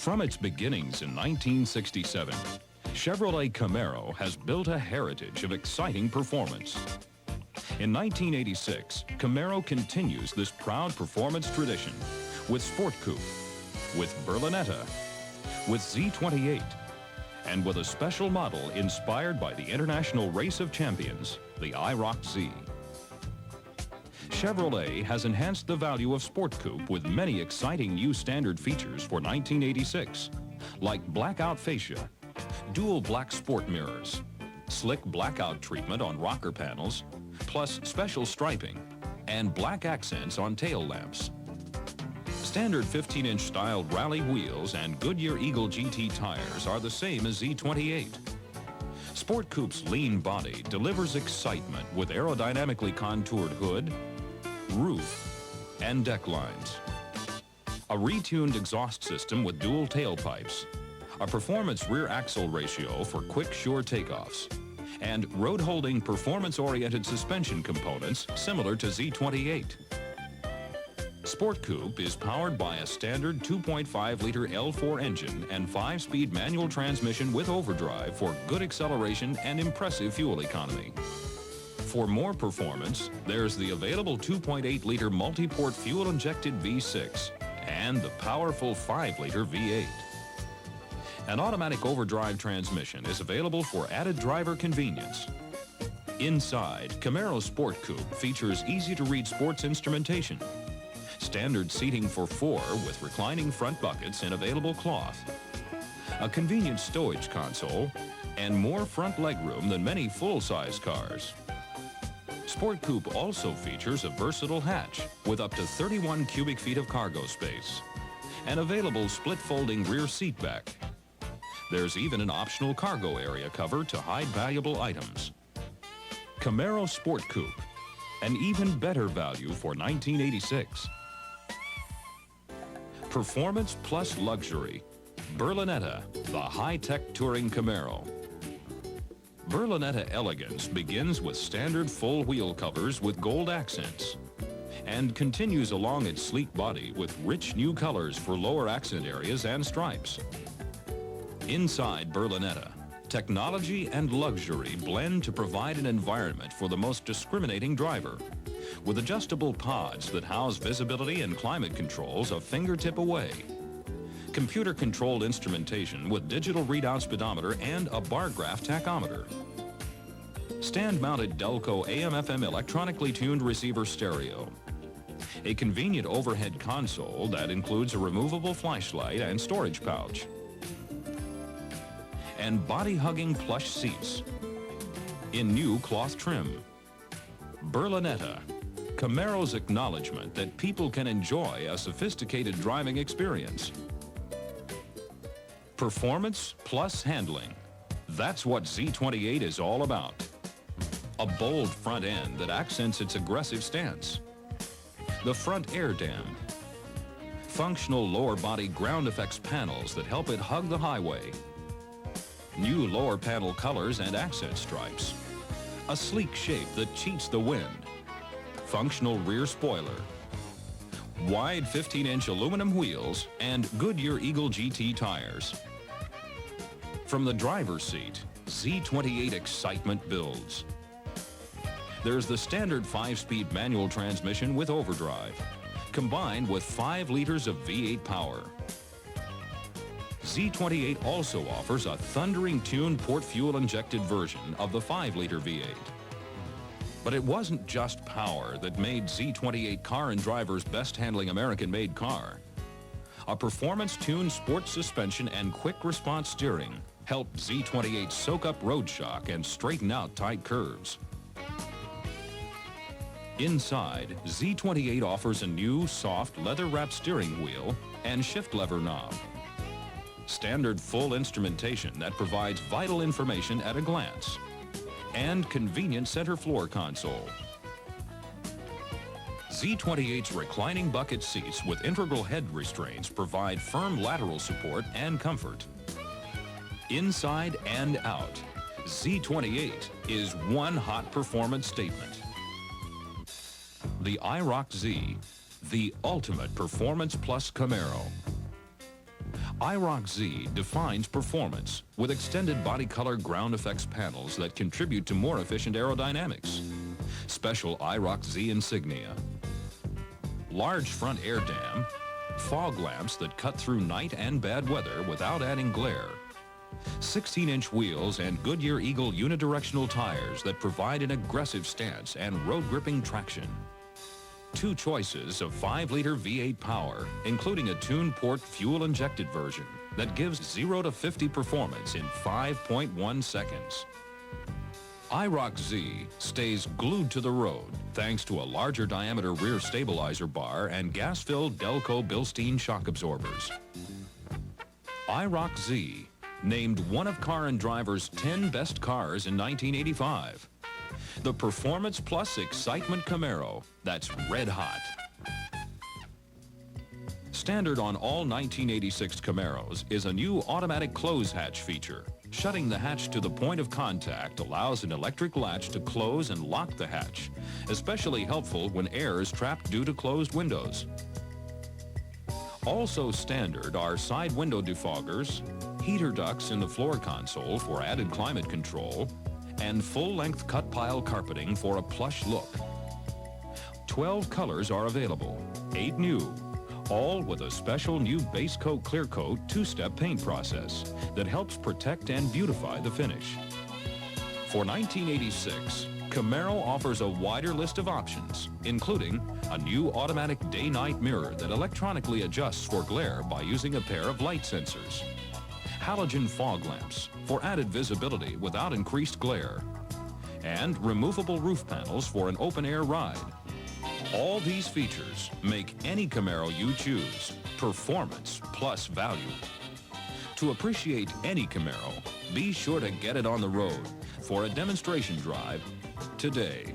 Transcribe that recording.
From its beginnings in 1967, Chevrolet Camaro has built a heritage of exciting performance. In 1986, Camaro continues this proud performance tradition with Sport Coupe, with Berlinetta, with Z28, and with a special model inspired by the International Race of Champions, the IROC-Z. Chevrolet has enhanced the value of Sport Coupe with many exciting new standard features for 1986, like blackout fascia, dual black sport mirrors, slick blackout treatment on rocker panels, plus special striping, and black accents on tail lamps. Standard 15-inch styled rally wheels and Goodyear Eagle GT tires are the same as Z28. Sport Coupe's lean body delivers excitement with aerodynamically contoured hood, roof, and deck lines. A retuned exhaust system with dual tailpipes, a performance rear axle ratio for quick, sure takeoffs, and road-holding performance-oriented suspension components similar to Z28. Sport Coupe is powered by a standard 2.5-liter L4 engine and 5-speed manual transmission with overdrive for good acceleration and impressive fuel economy. For more performance, there's the available 2.8-liter multi-port fuel-injected V6 and the powerful 5-liter V8. An automatic overdrive transmission is available for added driver convenience. Inside, Camaro Sport Coupe features easy-to-read sports instrumentation, standard seating for 4 with reclining front buckets in available cloth, a convenient stowage console, and more front legroom than many full-size cars. Sport Coupe also features a versatile hatch with up to 31 cubic feet of cargo space, an available split-folding rear seat back. There's even an optional cargo area cover to hide valuable items. Camaro Sport Coupe, an even better value for 1986. Performance plus luxury. Berlinetta, the high-tech touring Camaro. Berlinetta elegance begins with standard full wheel covers with gold accents and continues along its sleek body with rich new colors for lower accent areas and stripes. Inside Berlinetta, technology and luxury blend to provide an environment for the most discriminating driver, with adjustable pods that house visibility and climate controls a fingertip away. Computer-controlled instrumentation with digital readout speedometer and a bar graph tachometer. Stand-mounted Delco AM/FM electronically tuned receiver stereo. A convenient overhead console that includes a removable flashlight and storage pouch. And body-hugging plush seats in new cloth trim. Berlinetta, Camaro's acknowledgement that people can enjoy a sophisticated driving experience. Performance plus handling. That's what Z28 is all about. A bold front end that accents its aggressive stance. The front air dam. Functional lower body ground effects panels that help it hug the highway. New lower panel colors and accent stripes. A sleek shape that cheats the wind. Functional rear spoiler. Wide 15-inch aluminum wheels and Goodyear Eagle GT tires. From the driver's seat, Z28 excitement builds. There's the standard 5-speed manual transmission with overdrive, combined with 5 liters of V8 power. Z28 also offers a thundering tuned port fuel-injected version of the 5-liter V8. But it wasn't just power that made Z28 Car and Driver's best-handling American-made car. A performance-tuned sports suspension and quick-response steering helped Z28 soak up road shock and straighten out tight curves. Inside, Z28 offers a new, soft, leather-wrapped steering wheel and shift lever knob. Standard full instrumentation that provides vital information at a glance. And convenient center floor console. Z28's reclining bucket seats with integral head restraints provide firm lateral support and comfort. Inside and out, Z28 is one hot performance statement. The IROC-Z, the ultimate performance plus Camaro. IROC-Z defines performance with extended body color ground effects panels that contribute to more efficient aerodynamics. Special IROC-Z insignia, large front air dam, fog lamps that cut through night and bad weather without adding glare, 16-inch wheels and Goodyear Eagle unidirectional tires that provide an aggressive stance and road gripping traction. 2 choices of 5-liter V8 power, including a tuned-port fuel-injected version that gives 0 to 50 performance in 5.1 seconds. IROC-Z stays glued to the road thanks to a larger diameter rear stabilizer bar and gas-filled Delco Bilstein shock absorbers. IROC-Z, named one of Car & Driver's 10 best cars in 1985. The Performance Plus Excitement Camaro that's red hot. Standard on all 1986 Camaros is a new automatic close hatch feature. Shutting the hatch to the point of contact allows an electric latch to close and lock the hatch, especially helpful when air is trapped due to closed windows. Also standard are side window defoggers, heater ducts in the floor console for added climate control, and full-length cut pile carpeting for a plush look. 12 colors are available, 8 new, all with a special new base coat clear coat 2-step paint process that helps protect and beautify the finish. For 1986, Camaro offers a wider list of options, including a new automatic day-night mirror that electronically adjusts for glare by using a pair of light sensors, halogen fog lamps for added visibility without increased glare, and removable roof panels for an open-air ride. All these features make any Camaro you choose performance plus value. To appreciate any Camaro, be sure to get it on the road for a demonstration drive today.